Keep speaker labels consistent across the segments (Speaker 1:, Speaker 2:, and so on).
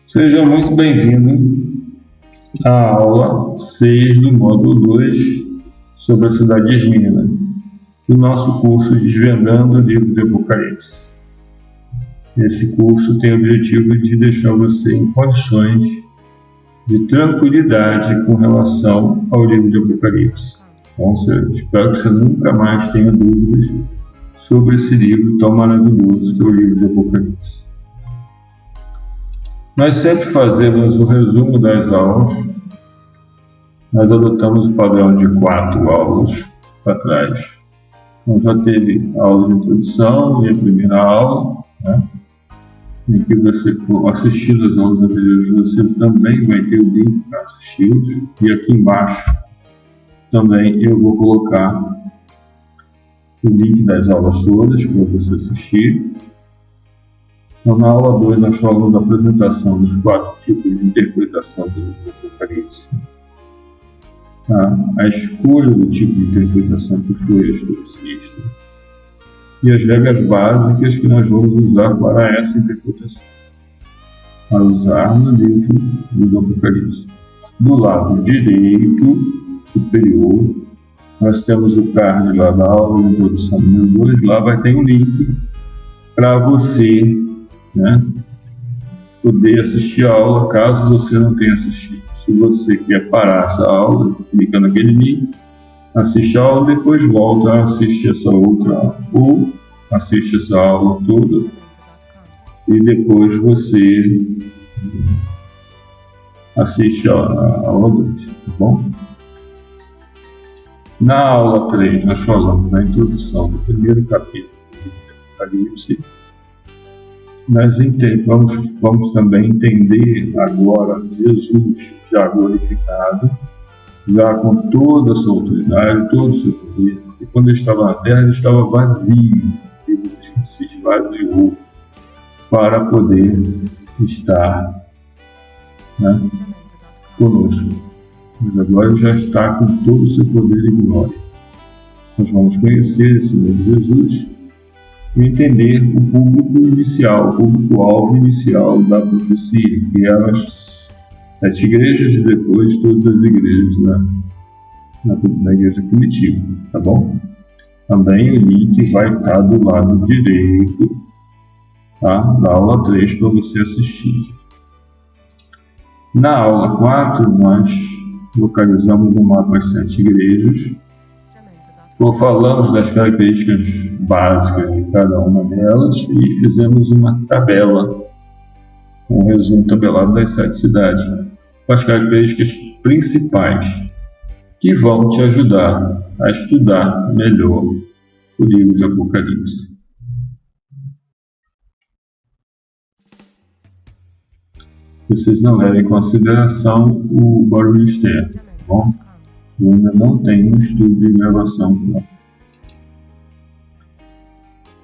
Speaker 1: Seja muito bem-vindo à aula 6 do módulo 2 sobre a cidade de Esmirna, do nosso curso Desvendando o Livro de Apocalipse. Esse curso tem o objetivo de deixar você em condições de tranquilidade com relação ao livro de Apocalipse. Então, espero que você nunca mais tenha dúvidas sobre esse livro tão maravilhoso que é o livro de Apocalipse. Nós sempre fazemos o resumo das aulas. Nós adotamos o padrão de 4 aulas para trás. Então, já teve a aula de introdução e a primeira aula, né? Em que você, assistindo as aulas anteriores, você também vai ter o link para assisti-los. E aqui embaixo também eu vou colocar o link das aulas todas para você assistir. Então, na aula 2 nós falamos da apresentação dos 4 tipos de interpretação do livro do Apocalipse. A escolha do tipo de interpretação que foi a historicista e as regras básicas que nós vamos usar para essa interpretação, para usar no livro do Apocalipse. Do lado direito superior, nós temos o card lá da aula de introdução número 2, lá vai ter um link para você, né, poder assistir a aula caso você não tenha assistido. Se você quer parar essa aula, clica naquele link, assiste a aula, depois volta, assiste essa outra aula, ou assiste essa aula toda e depois você assiste a aula 2, tá bom? Na aula 3 nós falamos da introdução do primeiro capítulo do Apocalipse. Nós vamos também entender agora Jesus já glorificado, já com toda a sua autoridade, todo o seu poder. E quando ele estava na terra, ele estava vazio, ele se esvaziou para poder estar, né, conosco. Mas agora ele já está com todo o seu poder e glória. Nós vamos conhecer esse novo Jesus e entender o público inicial, o público-alvo inicial da profecia, que eram as 7 igrejas e depois todas as igrejas na igreja primitiva, tá bom? Também o link vai estar do lado direito, tá, da aula 3 para você assistir. Na aula 4 nós localizamos o mapa das 7 igrejas. Falamos das características básicas de cada uma delas e fizemos uma tabela, um resumo tabelado das 7 cidades, com as características principais que vão te ajudar a estudar melhor o livro de Apocalipse. Vocês não levem em consideração o barulho externo, tá bom? Eu ainda não tenho um estudo de gravação pronto.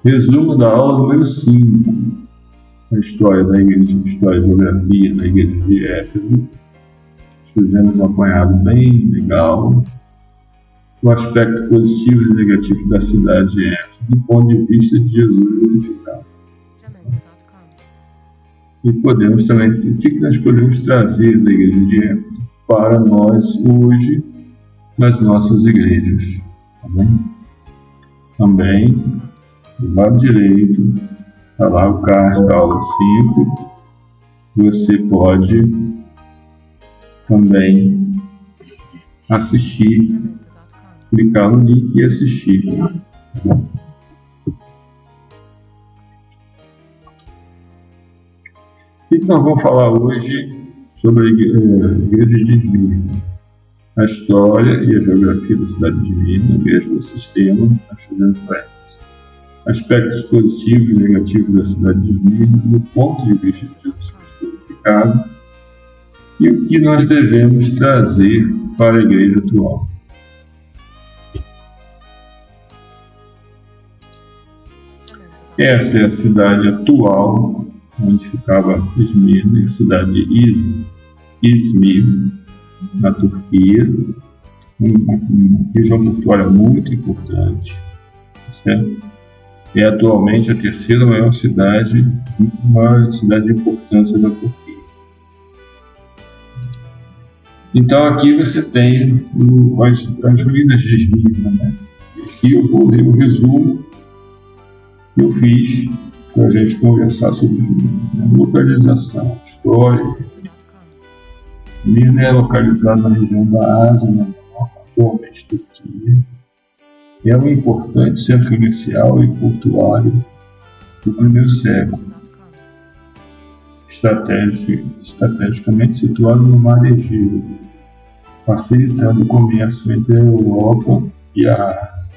Speaker 1: Resumo da aula número 5. A história da igreja, história e geografia da igreja de Éfeso. Fizemos um apanhado bem legal. O aspecto positivo e negativo da cidade de Éfeso, do ponto de vista de Jesus glorificado. E podemos também, o que nós podemos trazer da igreja de Éfeso para nós hoje nas nossas igrejas, tá bem? Também, do lado direito, está lá o card da aula 5. Você pode também assistir, clicar no link e assistir, tá bom? O que nós vamos falar hoje sobre a igreja de Esmirna? A história e a geografia da cidade de Esmirna, mesmo sistema, nós fizemos para elas. Aspectos positivos e negativos da cidade de Esmirna, do ponto de vista de Jesus glorificado, e o que nós devemos trazer para a igreja atual. Essa é a cidade atual, onde ficava Esmirna, a cidade de Izmir, na Turquia, uma região portuária muito importante, certo? É atualmente a terceira maior cidade de importância da Turquia. Então aqui você tem as ruínas de Esmirna, né? Aqui eu vou ler o resumo que eu fiz para a gente conversar sobre Esmirna, né? Localização, história. Esmirna é localizada na região da Ásia Menor, atualmente Turquia. É um importante centro comercial e portuário do primeiro século, estrategicamente situado no Mar Egeu, facilitando o comércio entre a Europa e a Ásia.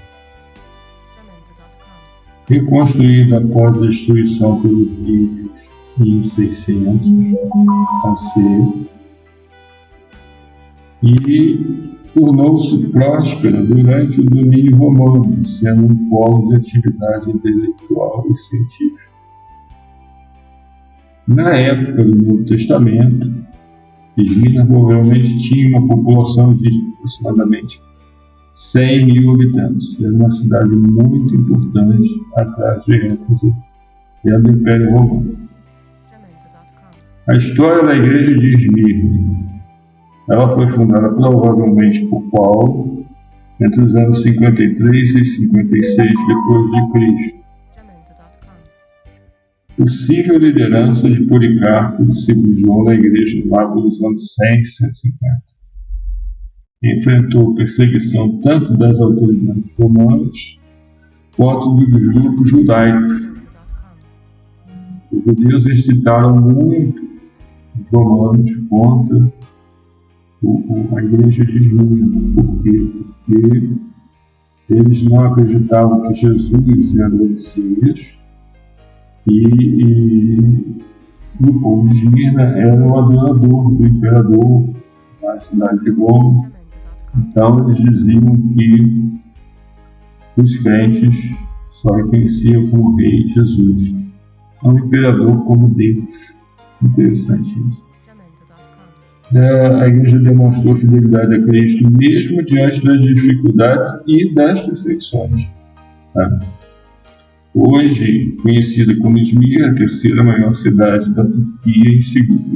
Speaker 1: Reconstruída após a destruição pelos lídios em 600 AC, e tornou-se próspera durante o domínio romano, sendo um polo de atividade intelectual e científica. Na época do Novo Testamento, Esmirna provavelmente tinha uma população de aproximadamente 100 mil habitantes. Era uma cidade muito importante atrás de Éfeso e do Império Romano. A história da igreja de Esmirna. Ela foi fundada provavelmente por Paulo entre os anos 53 e 56 depois de Cristo. Possível liderança de Policarpo, discípulo de João, na igreja lá pelos anos 100 e 150. Enfrentou perseguição tanto das autoridades romanas quanto dos grupos judaicos. Os judeus incitaram muito os romanos contra a igreja de Esmirna. Por quê? Porque eles não acreditavam que Jesus era o Messias e o povo de Esmirna era o adorador do imperador na cidade de Roma. Então eles diziam que os crentes só reconheciam como rei Jesus, não o imperador como Deus. Interessante isso. A igreja demonstrou fidelidade a Cristo mesmo diante das dificuldades e das perseguições. Hoje, conhecida como Esmirna, a terceira maior cidade da Turquia e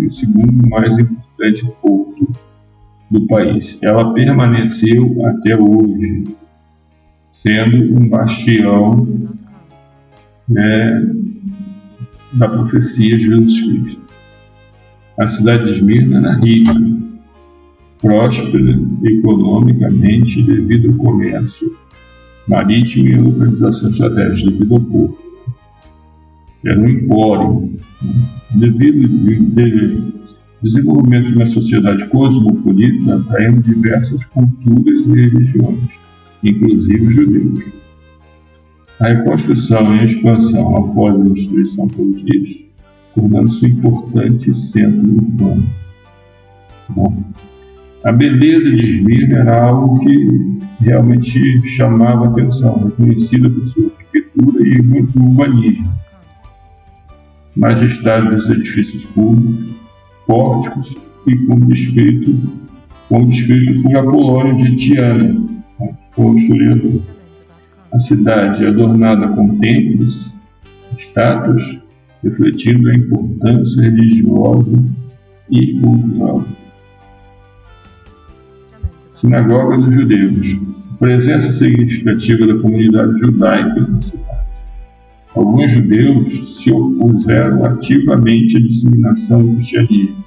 Speaker 1: o segundo mais importante porto do país. Ela permaneceu até hoje, sendo um bastião da profecia de Jesus Cristo. A cidade de Esmirna era rica, próspera economicamente devido ao comércio marítimo e à localização estratégica devido ao porto. Era um empório. Devido ao desenvolvimento de uma sociedade cosmopolita, atraindo diversas culturas e religiões, inclusive os judeus. A reconstrução e a expansão após a destruição pelos lídios, tornando-se um importante centro urbano. A beleza de Esmirna era algo que realmente chamava a atenção, reconhecida por sua arquitetura e muito urbanismo. Majestade dos edifícios públicos, pórticos e como descrito por Apolônio de Tiana, que foi um historiador. A cidade é adornada com templos, estátuas, refletindo a importância religiosa e cultural. Sinagoga dos judeus. Presença significativa da comunidade judaica na cidade. Alguns judeus se opuseram ativamente à disseminação do cristianismo,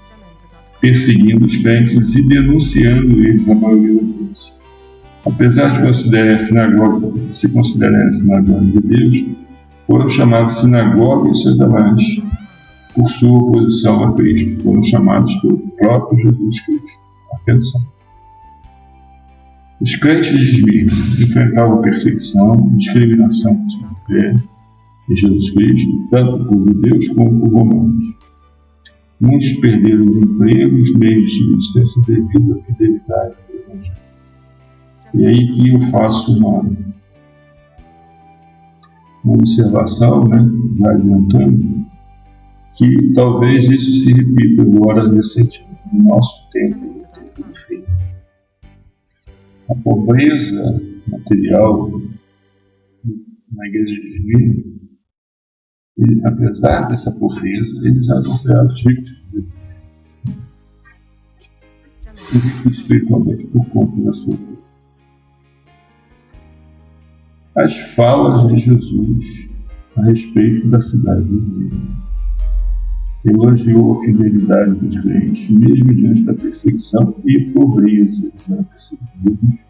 Speaker 1: perseguindo os crentes e denunciando eles na maioria das vezes. Apesar de se considerarem a sinagoga de Deus, foram chamados sinagoga de Satanás por sua oposição a Cristo. Foram chamados pelo próprio Jesus Cristo. Atenção. Os crentes de Esmirna enfrentavam perseguição e discriminação por sua fé em Jesus Cristo, tanto por judeus como por romanos. Muitos perderam empregos, meios de subsistência devido à fidelidade do Evangelho. E aí que eu faço uma observação, já adiantando, que talvez isso se repita agora recentemente, no nosso tempo do fim. A pobreza material na igreja de Esmirna, apesar dessa pobreza, eles eram considerados ricos de Jesus. E ricos espiritualmente por conta da sua fé. As falas de Jesus a respeito da cidade de Esmirna. Elogiou a fidelidade dos crentes, mesmo diante da perseguição e pobreza. Eles eram perseguidos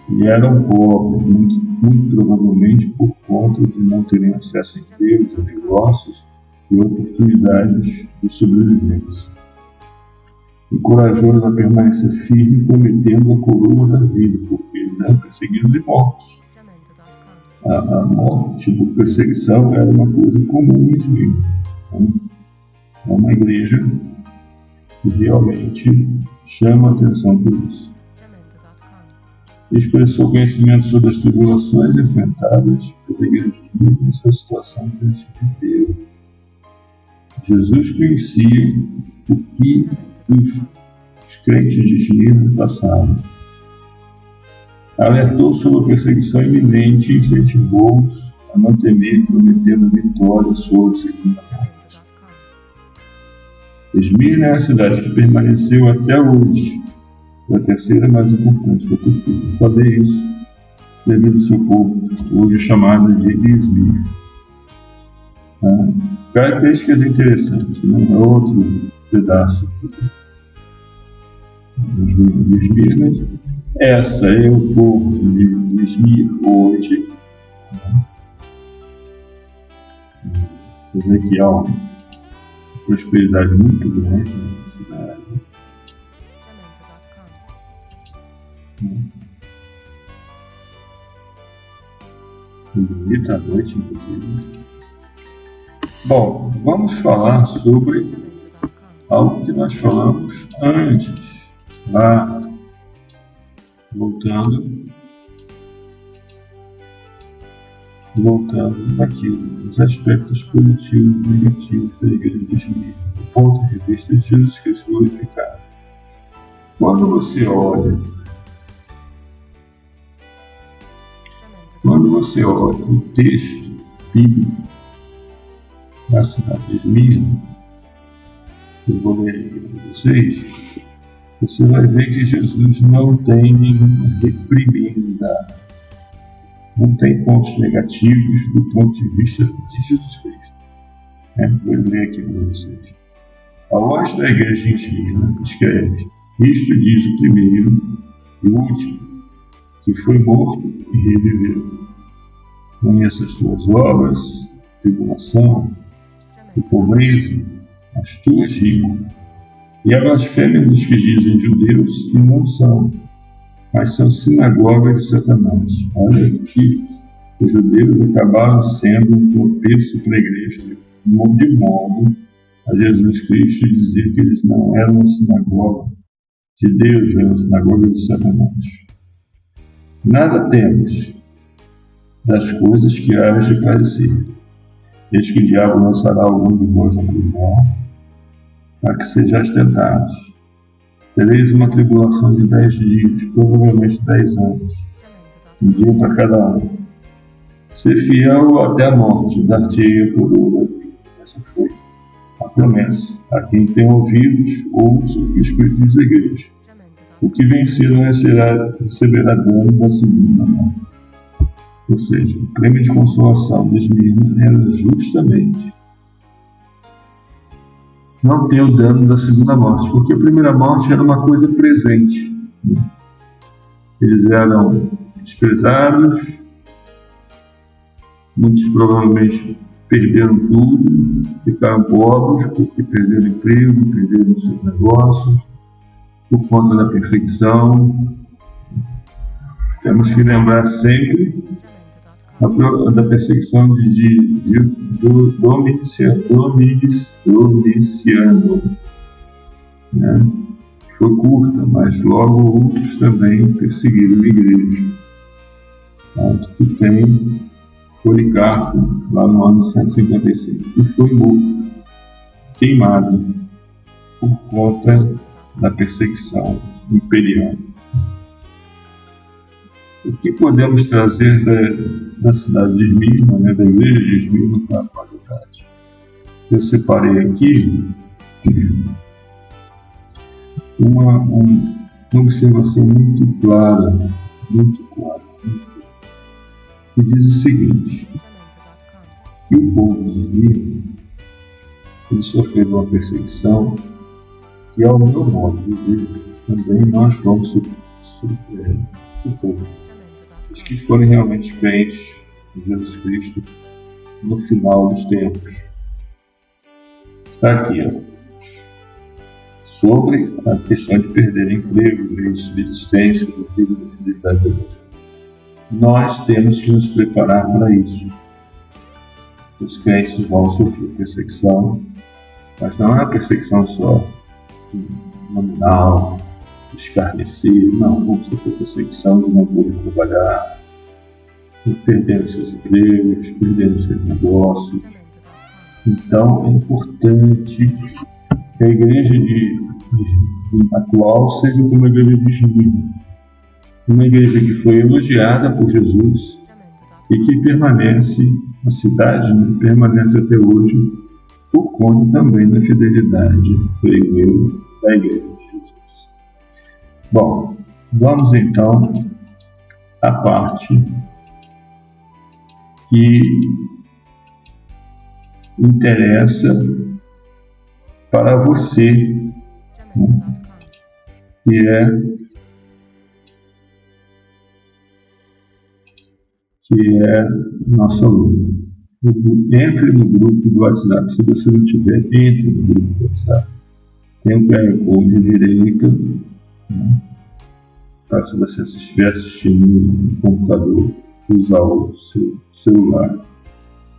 Speaker 1: e eram pobres, muito provavelmente por conta de não terem acesso a empregos, a negócios e oportunidades de sobrevivência. Encorajou-os a permanecer firme, prometendo a coroa da vida, porque eles eram perseguidos e mortos. A morte por perseguição era uma coisa comum em Esmirna. É uma igreja que realmente chama a atenção por isso. Expressou conhecimento sobre as tribulações enfrentadas pela igreja de Esmirna e sua situação diante de Deus. Jesus conhecia o que os crentes de Esmirna passaram. Alertou sobre a perseguição iminente e incentivou-os a não temer, prometendo a vitória sobre a segunda morte. Esmirna é a cidade que permaneceu até hoje. É a terceira mais importante da Turquia. Falei isso devido ao seu povo, hoje chamada de Izmir. Características interessantes, né? Outro pedaço dos Esmirna. Essa é o porto de Izmir hoje. Você vê que há uma prosperidade muito grande nessa cidade. Bonita a noite, inclusive. Bom, vamos falar sobre algo que nós falamos antes. Lá, voltando naquilo, os aspectos positivos e negativos da igreja de Esmirna, do ponto de vista de Jesus Cristo glorificado. Quando você olha o texto bíblico da cidade de Esmirna, eu vou ler aqui para vocês, você vai ver que Jesus não tem nenhuma reprimenda, não tem pontos negativos do ponto de vista de Jesus Cristo. Vou ler aqui para vocês. A voz da igreja em Esmirna escreve: isto diz o primeiro e o último, que foi morto e reviveu. Conheço as tuas obras, tribulação e pobreza, mas tu és rico. E a blasfêmia dos que dizem judeus e não são, mas são sinagogas de Satanás. Olha que os judeus acabaram sendo um tropeço para a igreja, de modo a Jesus Cristo dizer que eles não eram uma sinagoga de Deus, eram uma sinagoga de Satanás. Nada temos das coisas que hajas de parecer. Eis que o diabo lançará algum de vós na prisão, para que sejais tentados. Tereis uma tribulação de 10 dias, provavelmente 10 anos, um dia para cada um. Ser fiel até a morte, dar-te-ei a coroa da vida. Essa foi a promessa. A quem tem ouvidos, ouça o que o Espírito diz à igreja. O que vencer não receberá dano da segunda morte. Ou seja, o prêmio de consolação de Esmirna era justamente não ter o dano da segunda morte, porque a primeira morte era uma coisa presente. Eles eram desprezados, muitos provavelmente perderam tudo, ficaram pobres porque perderam emprego, perderam seus negócios, por conta da perseguição. Temos que lembrar sempre da perseguição de Domiciano, né? Foi curta, mas logo outros também perseguiram a igreja. Tanto que tem Policarpo, lá no ano 155, e foi morto, queimado, por conta da perseguição imperial. O que podemos trazer da cidade de Esmirna, né, da igreja de Esmirna, para a atualidade? Eu separei aqui uma observação muito clara, que diz o seguinte, que o povo de Esmirna ele sofreu uma perseguição e, ao meu modo de ver, também nós vamos sofrer. Os que forem realmente crentes em Jesus Cristo no final dos tempos. Está aqui, ó, sobre a questão de perder emprego, de subsistência, do filho da fidelidade de Deus. Nós temos que nos preparar para isso. Os crentes vão sofrer perseguição, mas não é perseguição só nominal, escarnecer, não, vão sofrer perseguição de não poder trabalhar, perdendo seus empregos, perdendo seus negócios. Então é importante que a igreja atual seja como a igreja de Esmirna, uma igreja que foi elogiada por Jesus e que permanece, a cidade, né, permanece até hoje por conta também da fidelidade, creio eu, da igreja de Jesus. Bom, vamos então à parte que interessa para você, né, que é nosso aluno. Entre no grupo do WhatsApp. Se você não tiver, entre no grupo do WhatsApp. Tem um QR Code à direita, né, para se você estiver assistindo no computador, usar o seu celular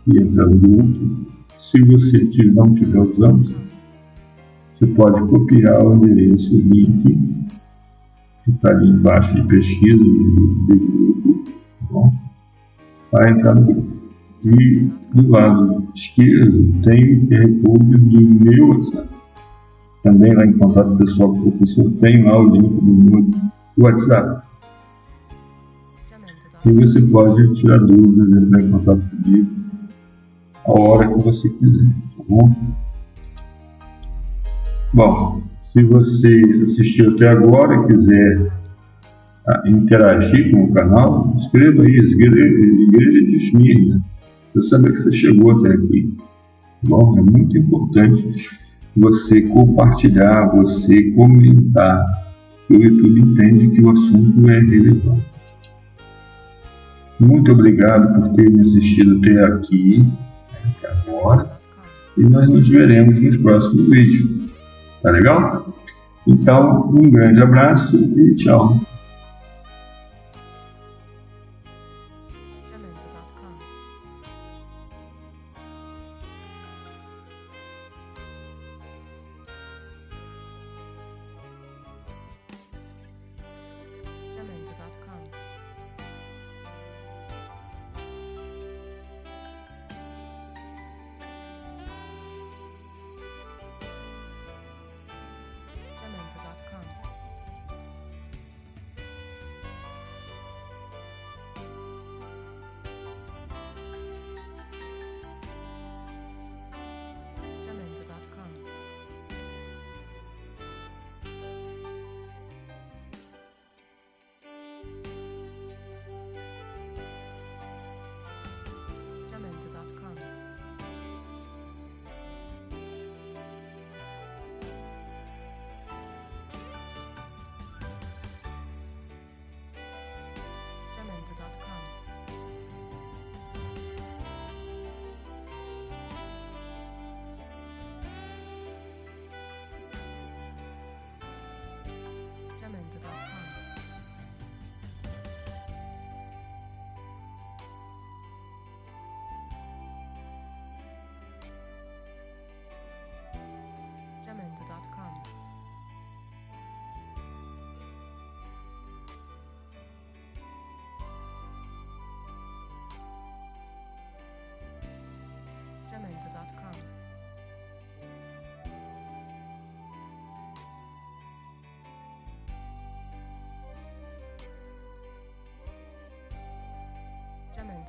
Speaker 1: e entrar no grupo. Se você não estiver usando, você pode copiar o endereço, o link, que está ali embaixo de pesquisa de grupo, tá bom? Para entrar no grupo. E do lado esquerdo tem o QR Code do meu WhatsApp. Também lá em contato pessoal com o professor, tem lá o link do meu WhatsApp. E você pode tirar dúvidas, entrar em contato comigo a hora que você quiser, tá bom? Bom, se você assistiu até agora e quiser interagir com o canal, escreva aí, Igreja de Esmirna, para saber que você chegou até aqui. Bom, é muito importante você compartilhar, você comentar, que o YouTube entende que o assunto é relevante. Muito obrigado por ter me assistido até aqui, até agora, e nós nos veremos nos próximos vídeos. Tá legal? Então, um grande abraço e tchau.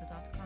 Speaker 2: www.ecosystema.com.